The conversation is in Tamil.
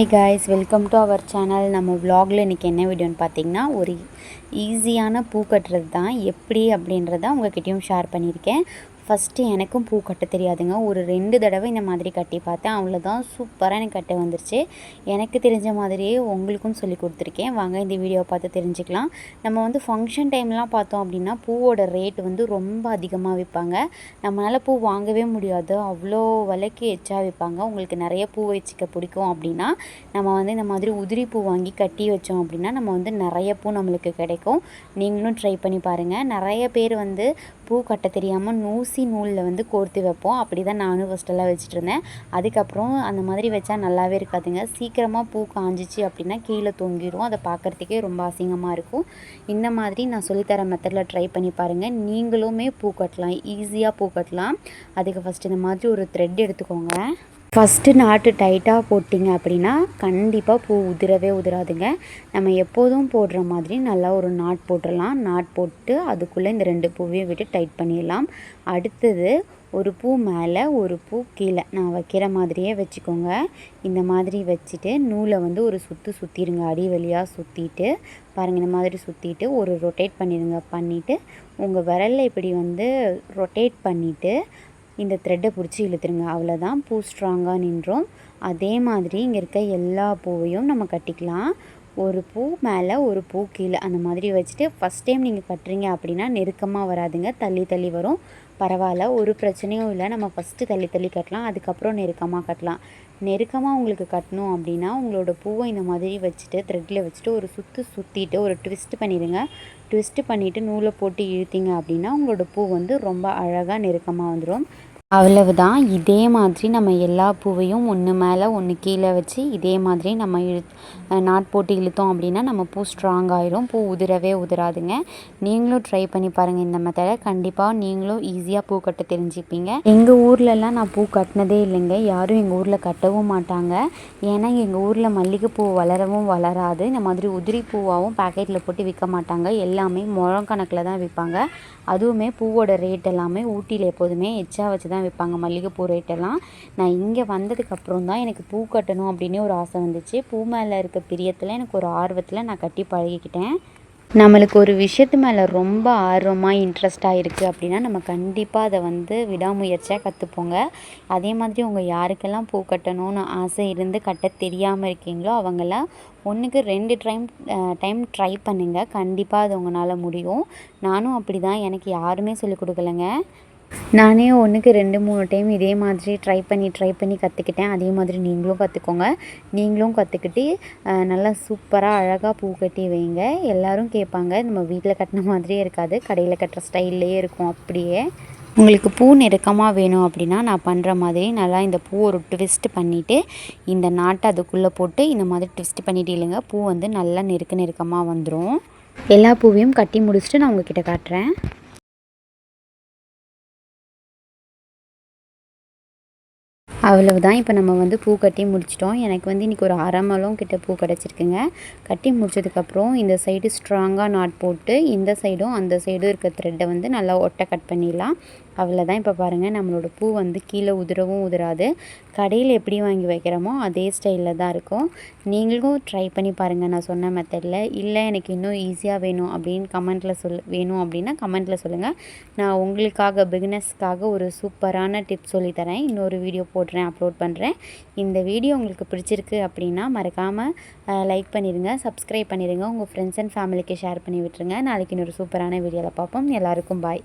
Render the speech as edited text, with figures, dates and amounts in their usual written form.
Hi guys, welcome to our channel. நம்ம vlogல இன்றைக்கி என்ன வீடியோன்னு பார்த்தீங்கன்னா, ஒரு ஈஸியான பூ கட்டுறது தான் எப்படி அப்படின்றத உங்கள்கிட்டயும் ஷேர் பண்ணியிருக்கேன். ஃபஸ்ட்டு எனக்கும் பூ கட்ட தெரியாதுங்க. ஒரு 2 தடவை இந்த மாதிரி கட்டி பார்த்தேன். அவ்வளோதான், சூப்பராக எனக்கு கட்ட வந்துருச்சு. எனக்கு தெரிஞ்ச மாதிரியே உங்களுக்கும் சொல்லி கொடுத்துருக்கேன். வாங்க இந்த வீடியோவை பார்த்து தெரிஞ்சுக்கலாம். நம்ம வந்து ஃபங்க்ஷன் டைம்லாம் பார்த்தோம் அப்படின்னா பூவோட ரேட் வந்து ரொம்ப அதிகமாக விற்பாங்க. நம்மளால் பூ வாங்கவே முடியாது, அவ்வளோ விலைக்கு எச்சா விற்பாங்க. உங்களுக்கு நிறைய பூ வச்சுக்க பிடிக்கும் அப்படின்னா நம்ம வந்து இந்த மாதிரி உதிரி பூ வாங்கி கட்டி வச்சோம் அப்படின்னா நம்ம வந்து நிறைய பூ நம்மளுக்கு கிடைக்கும். நீங்களும் ட்ரை பண்ணி பாருங்கள். நிறைய பேர் வந்து பூ கட்ட தெரியாமல் நூசி நூலில் வந்து கோர்த்து வைப்போம். அப்படி தான் நானும் ஃபஸ்ட்டெல்லாம் வச்சுட்டு இருந்தேன். அதுக்கப்புறம் அந்த மாதிரி வச்சா நல்லாவே இருக்காதுங்க. சீக்கிரமாக பூ காஞ்சிச்சு அப்படின்னா கீழே தொங்கிடும். அதை பார்க்குறதுக்கே ரொம்ப அசிங்கமாக இருக்கும். இந்த மாதிரி நான் சொல்லித்தர மெத்தடில் ட்ரை பண்ணி பாருங்கள். நீங்களுமே பூ கட்டலாம், ஈஸியாக பூ கட்டலாம். அதுக்கு ஃபஸ்ட்டு இந்த மாதிரி ஒரு த்ரெட் எடுத்துக்கோங்க. ஃபஸ்ட்டு நாட்டு டைட்டாக போட்டிங்க அப்படின்னா கண்டிப்பாக பூ உதிரவே உதிராதுங்க. நம்ம எப்போதும் போடுற மாதிரி நல்லா ஒரு நாட் போட்டுடலாம். நாட் போட்டு அதுக்குள்ளே இந்த 2 பூவையும் விட்டு டைட் பண்ணிடலாம். அடுத்தது ஒரு பூ மேலே ஒரு பூ கீழே நான் வைக்கிற மாதிரியே வச்சுக்கோங்க. இந்த மாதிரி வச்சுட்டு நூலை வந்து ஒரு சுற்றிடுங்க. அடி வழியாக சுற்றிட்டு பாருங்கள், இந்த மாதிரி சுற்றிட்டு ஒரு ரொட்டேட் பண்ணிடுங்க. பண்ணிவிட்டு உங்கள் விரலில் இப்படி வந்து ரொட்டேட் பண்ணிவிட்டு இந்த த்ரெட்டை பிடிச்சி இழுத்துருங்க. அவ்வளோதான், பூ ஸ்ட்ராங்காக நின்றோம். அதே மாதிரி இங்கே இருக்க எல்லா பூவையும் நம்ம கட்டிக்கலாம். ஒரு பூ மேலே ஒரு பூ கீழே அந்த மாதிரி வச்சுட்டு ஃபஸ்ட் டைம் நீங்கள் கட்டுறீங்க அப்படின்னா நெருக்கமாக வராதுங்க, தள்ளி தள்ளி வரும். பரவாயில்ல, ஒரு பிரச்சனையும் இல்லை. நம்ம ஃபஸ்ட்டு தள்ளி தள்ளி கட்டலாம், அதுக்கப்புறம் நெருக்கமாக கட்டலாம். நெருக்கமாக உங்களுக்கு கட்டணும் அப்படின்னா உங்களோட பூவை இந்த மாதிரி வச்சுட்டு த்ரெட்டில் வச்சுட்டு ஒரு சுற்றிட்டு ஒரு ட்விஸ்ட் பண்ணிடுங்க. ட்விஸ்ட்டு பண்ணிவிட்டு நூலை போட்டு இழுத்தீங்க அப்படின்னா உங்களோட பூ வந்து ரொம்ப அழகாக நெருக்கமாக வந்துடும். அவ்வளவுதான். இதே மாதிரி நம்ம எல்லா பூவையும் ஒன்று மேலே ஒன்று கீழே வச்சு இதே மாதிரி நம்ம நாட் போட்டு இழுத்தோம் அப்படின்னா நம்ம பூ ஸ்ட்ராங் ஆயிரும். பூ உதிரவே உதிராதுங்க. நீங்களும் ட்ரை பண்ணி பாருங்கள் இந்த மெத்தடை. கண்டிப்பாக நீங்களும் ஈஸியாக பூ கட்ட தெரிஞ்சுப்பீங்க. எங்கள் ஊர்லலாம் நான் பூ கட்டினதே இல்லைங்க. யாரும் எங்கள் ஊரில் கட்டவும் மாட்டாங்க. ஏன்னா எங்கள் ஊரில் மல்லிகைப்பூ வளரவும் வளராது. இந்த மாதிரி உதிரி பூவாகவும் பேக்கெட்டில் போட்டு விற்க மாட்டாங்க. எல்லாமே முழம் கணக்கில் தான் விற்பாங்க. அதுவுமே பூவோட ரேட் எல்லாமே ஊட்டியில் எப்போதுமே எச்சா வச்சு தான் விற்பாங்க. மல்லிகைப்பூ ரேட்டெல்லாம் நான் இங்கே வந்ததுக்கப்புறம் தான் எனக்கு பூ கட்டணும் அப்படின்னு ஒரு ஆசை வந்துச்சு. பூ மேலே இருக்க பிரியத்தில் எனக்கு ஒரு ஆர்வத்தில் நான் கட்டி பழகிக்கிட்டேன். நம்மளுக்கு ஒரு விஷயத்து மேலே ரொம்ப ஆர்வமாக இன்ட்ரெஸ்டாக இருக்குது அப்படின்னா நம்ம கண்டிப்பாக அதை வந்து விடாமுயற்சியாக கற்றுப்போங்க. அதே மாதிரி உங்கள் யாருக்கெல்லாம் பூ கட்டணும்னு ஆசை இருந்து கட்ட தெரியாமல் இருக்கீங்களோ அவங்களாம் 1க்கு 2 டைம் ட்ரை பண்ணுங்கள். கண்டிப்பாக அது உங்களால் முடியும். நானும் அப்படி தான், எனக்கு யாருமே சொல்லிக் கொடுக்கலங்க. நானே 1க்கு 2, 3 டைம் இதே மாதிரி ட்ரை பண்ணி கற்றுக்கிட்டேன். அதே மாதிரி நீங்களும் கற்றுக்கோங்க. நீங்களும் கற்றுக்கிட்டு நல்லா சூப்பராக அழகாக பூ கட்டி வைங்க. எல்லோரும் கேட்பாங்க, நம்ம வீட்டில் கட்டின மாதிரியே இருக்காது, கடையில் கட்டுற ஸ்டைல்லையே இருக்கும். அப்படியே உங்களுக்கு பூ நெருக்கமாக வேணும் அப்படின்னா நான் பண்ணுற மாதிரி நல்லா இந்த பூ ஒரு ட்விஸ்ட் பண்ணிவிட்டு இந்த நாட்டை அதுக்குள்ளே போட்டு இந்த மாதிரி ட்விஸ்ட் பண்ணிவிட்டு இல்லைங்க, பூ வந்து நல்லா நெருக்கமாக வந்துடும். எல்லா பூவையும் கட்டி முடிச்சுட்டு நான் உங்ககிட்ட காட்டுறேன். அவ்வளவுதான். இப்போ நம்ம வந்து பூ கட்டி முடிச்சிட்டோம். எனக்கு வந்து இன்றைக்கி ஒரு 1/2 முழம் கிட்ட பூ கிடச்சிருக்குங்க. கட்டி முடிச்சதுக்கப்புறம் இந்த சைடு ஸ்ட்ராங்காக நாட் போட்டு இந்த சைடும் அந்த சைடும் இருக்க த்ரெட்டை வந்து நல்லா ஒட்டை கட் பண்ணிடலாம். அவ்வளோதான். இப்போ பாருங்கள், நம்மளோட பூ வந்து கீழே உதிரவும் உதிராது. கடையில் எப்படி வாங்கி வைக்கிறோமோ அதே ஸ்டைலில் தான் இருக்கும். நீங்களும் ட்ரை பண்ணி பாருங்கள் நான் சொன்ன மெத்தடில். இல்லை எனக்கு இன்னும் ஈஸியாக வேணும் அப்படின்னு வேணும் அப்படின்னா கமெண்ட்டில் சொல்லுங்கள். நான் உங்களுக்காக பிகினர்ஸ்க்காக ஒரு சூப்பரான டிப்ஸ் சொல்லித்தரேன். இன்னொரு வீடியோ போடுறேன், அப்லோட் பண்ணுறேன். இந்த வீடியோ உங்களுக்கு பிடிச்சிருக்கு அப்படின்னா மறக்காமல் லைக் பண்ணிடுங்க, சப்ஸ்கிரைப் பண்ணிடுங்க, உங்கள் ஃப்ரெண்ட்ஸ் அண்ட் ஃபேமிலிக்கு ஷேர் பண்ணி விட்டுருங்க. நாளைக்கு இன்னொரு சூப்பரான வீடியோவில் பார்ப்போம். எல்லாருக்கும் பாய்.